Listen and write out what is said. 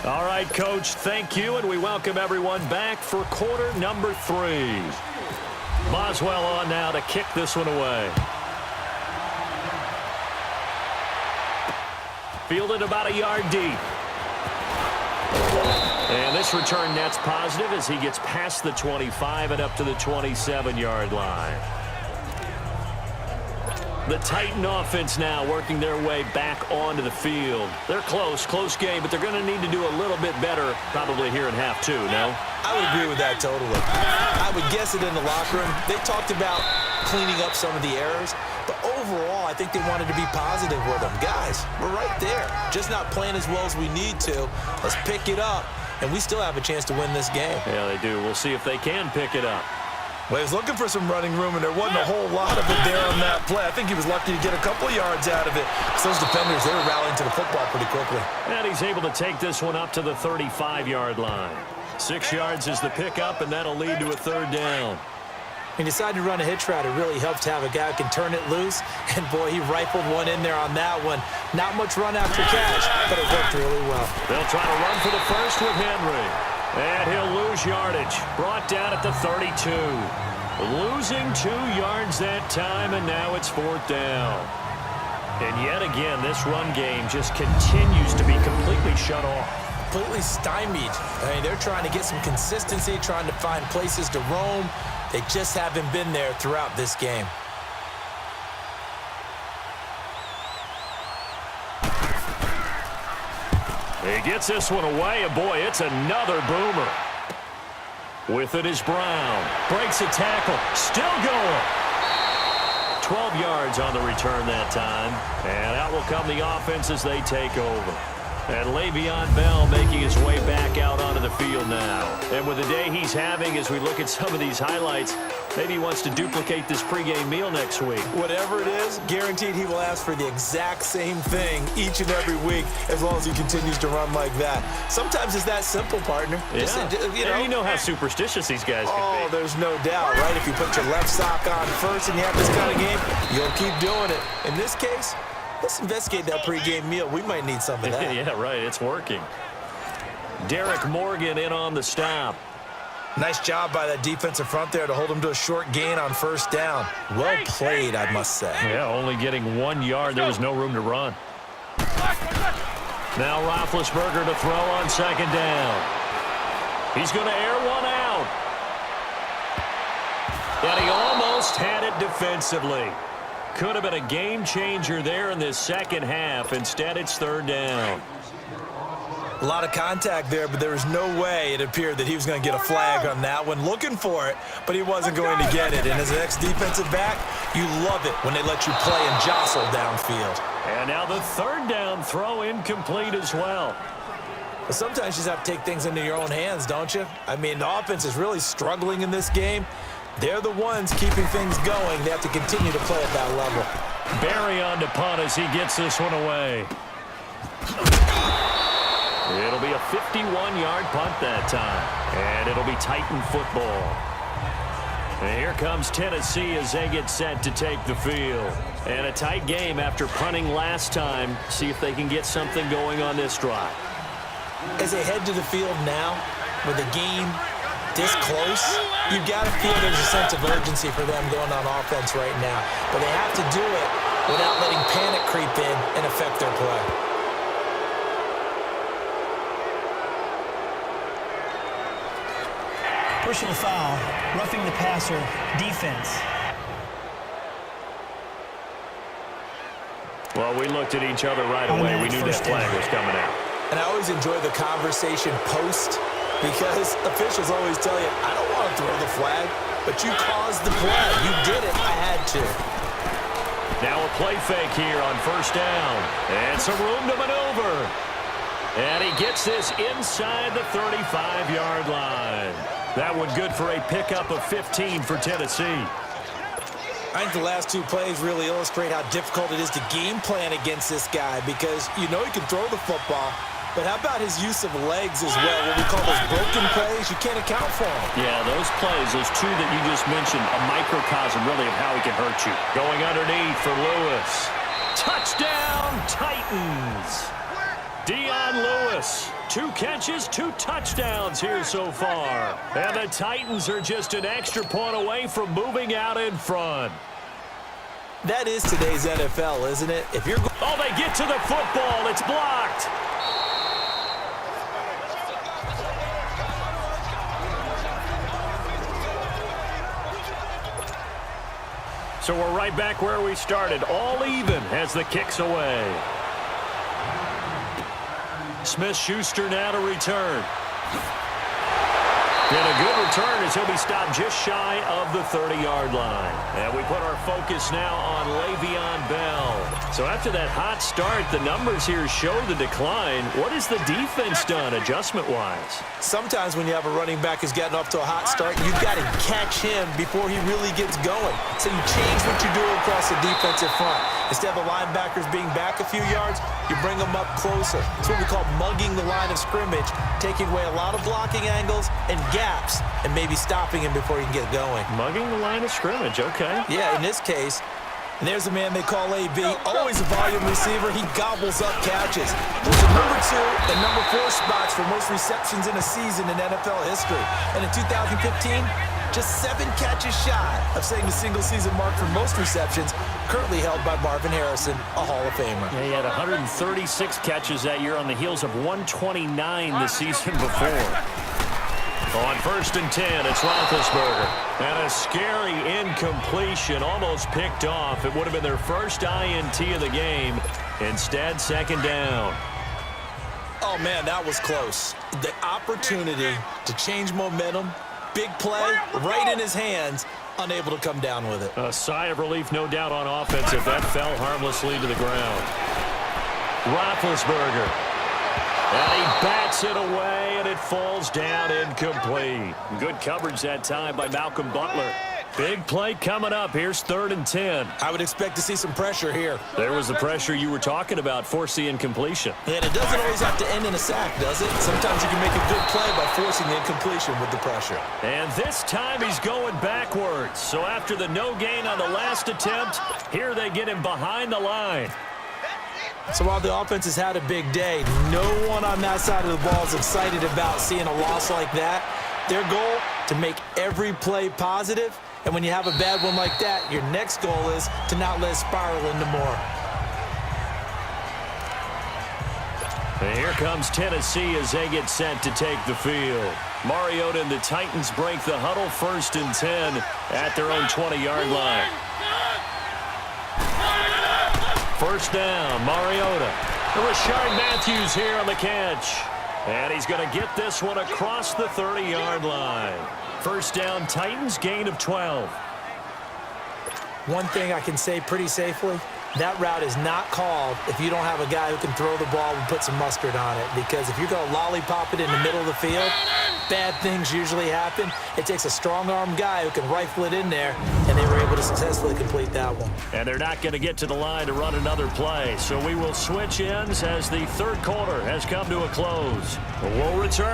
All right, Coach, thank you, and we welcome everyone back for quarter number 3. Boswell on now to kick this one away. Fielded about a yard deep. And this return net's positive as he gets past the 25 and up to the 27-yard line. The Titan offense now working their way back onto the field. They're close game, but they're going to need to do a little bit better probably here in half 2, no? I would agree with that totally. I would guess it in the locker room. They talked about cleaning up some of the errors, but overall, I think they wanted to be positive with them. Guys, we're right there. Just not playing as well as we need to. Let's pick it up, and we still have a chance to win this game. Yeah, they do. We'll see if they can pick it up. Well, he was looking for some running room, and there wasn't a whole lot of it there on that play. I think he was lucky to get a couple of yards out of it. So those defenders, they were rallying to the football pretty quickly. And he's able to take this one up to the 35-yard line. 6 yards is the pickup, and that'll lead to a 3rd down. He decided to run a hitch route. It really helps to have a guy who can turn it loose. And, boy, he rifled one in there on that one. Not much run after catch, but it worked really well. They'll try to run for the first with Henry. And he'll lose yardage. Brought down at the 32. Losing 2 yards that time, and now it's 4th down. And yet again, this run game just continues to be completely shut off. Completely stymied. I mean, they're trying to get some consistency, trying to find places to roam. They just haven't been there throughout this game. He gets this one away, and boy, it's another boomer. With it is Brown. Breaks a tackle. Still going. 12 yards on the return that time. And out will come the offense as they take over. And Le'Veon Bell making his way back out onto the field now. And with the day he's having, as we look at some of these highlights, maybe he wants to duplicate this pregame meal next week. Whatever it is, guaranteed he will ask for the exact same thing each and every week as long as he continues to run like that. Sometimes it's that simple, partner. Yeah. Just, you know how superstitious these guys can be. Oh, there's no doubt, right? If you put your left sock on first and you have this kind of game, you'll keep doing it. In this case, let's investigate that pregame meal. We might need some of that. Yeah, right. It's working. Derek Morgan in on the stop. Nice job by that defensive front there to hold him to a short gain on 1st down. Well played, I must say. Yeah, only getting 1 yard. There was no room to run. Now Roethlisberger to throw on 2nd down. He's going to air one out. And he almost had it defensively. Could have been a game changer there in this second half. Instead, it's 3rd down. A lot of contact there, but there was no way it appeared that he was going to get a flag on that one. Looking for it, but he wasn't going to get it. And as an ex-defensive back, you love it when they let you play and jostle downfield. And now the 3rd down throw incomplete as well. But sometimes you just have to take things into your own hands, don't you? I mean, the offense is really struggling in this game. They're the ones keeping things going. They have to continue to play at that level. Barry on to punt as he gets this one away. It'll be a 51-yard punt that time. And it'll be Titan football. And here comes Tennessee as they get set to take the field. And a tight game after punting last time. See if they can get something going on this drive. As they head to the field now, with the game this close, you've got to feel there's a sense of urgency for them going on offense right now. But they have to do it without letting panic creep in and affect their play. Personal foul, roughing the passer, defense. Well, we looked at each other right away. We knew that flag was coming out. And I always enjoy the conversation post, because officials always tell you, I don't want to throw the flag, but you caused the play. You did it. I had to. Now a play fake here on 1st down. And some room to maneuver. And he gets this inside the 35-yard line. That one good for a pickup of 15 for Tennessee. I think the last 2 plays really illustrate how difficult it is to game plan against this guy, because you know he can throw the football, but how about his use of legs as well? What we call those broken plays, you can't account for them. Yeah, those plays, those 2 that you just mentioned, a microcosm really of how he can hurt you. Going underneath for Lewis. Touchdown, Titans! Dion Lewis, 2 catches, 2 touchdowns here so far. And the Titans are just an extra point away from moving out in front. That is today's NFL, isn't it? If you're Oh, they get to the football. It's blocked. So we're right back where we started. All even as the kick's away. Smith-Schuster now to return. And a good return as he'll be stopped just shy of the 30-yard line. And we put our focus now on Le'Veon Bell. So after that hot start, the numbers here show the decline. What has the defense done adjustment-wise? Sometimes when you have a running back who's getting off to a hot start, you've got to catch him before he really gets going. So you change what you do across the defensive front. Instead of the linebackers being back a few yards, you bring them up closer. It's what we call mugging the line of scrimmage, taking away a lot of blocking angles and gaps and maybe stopping him before he can get going. Mugging the line of scrimmage, okay. Yeah, in this case, and there's a man they call AB, always a volume receiver. He gobbles up catches. There's a number 2 and number 4 spots for most receptions in a season in NFL history. And in 2015, just 7 catches shy of setting the single-season mark for most receptions, currently held by Marvin Harrison, a Hall of Famer. Yeah, he had 136 catches that year on the heels of 129 the season before. On 1st and 10, it's Roethlisberger. And a scary incompletion, almost picked off. It would have been their first INT of the game. Instead, 2nd down. Oh, man, that was close. The opportunity to change momentum, big play, right in his hands, unable to come down with it. A sigh of relief, no doubt, on offense if that fell harmlessly to the ground. Roethlisberger. And he bats it away, and it falls down incomplete. Good coverage that time by Malcolm Butler. Big play coming up. Here's 3rd and 10. I would expect to see some pressure here. There was the pressure you were talking about, force the incompletion. And it doesn't always have to end in a sack, does it? Sometimes you can make a good play by forcing the incompletion with the pressure. And this time he's going backwards. So after the no gain on the last attempt, here they get him behind the line. So while the offense has had a big day, no one on that side of the ball is excited about seeing a loss like that. Their goal, to make every play positive. And when you have a bad one like that, your next goal is to not let it spiral into more. And here comes Tennessee as they get set to take the field. Mariota and the Titans break the huddle, 1st and 10 at their own 20-yard line. 1st down, Mariota. Rashard Matthews here on the catch. And he's going to get this one across the 30-yard line. 1st down, Titans, gain of 12. One thing I can say pretty safely, that route is not called if you don't have a guy who can throw the ball and put some mustard on it. Because if you're going to lollipop it in the middle of the field, bad things usually happen. It takes a strong-arm guy who can rifle it in there, and they were able to successfully complete that one. And they're not going to get to the line to run another play. So we will switch ends as the 3rd quarter has come to a close. We'll return.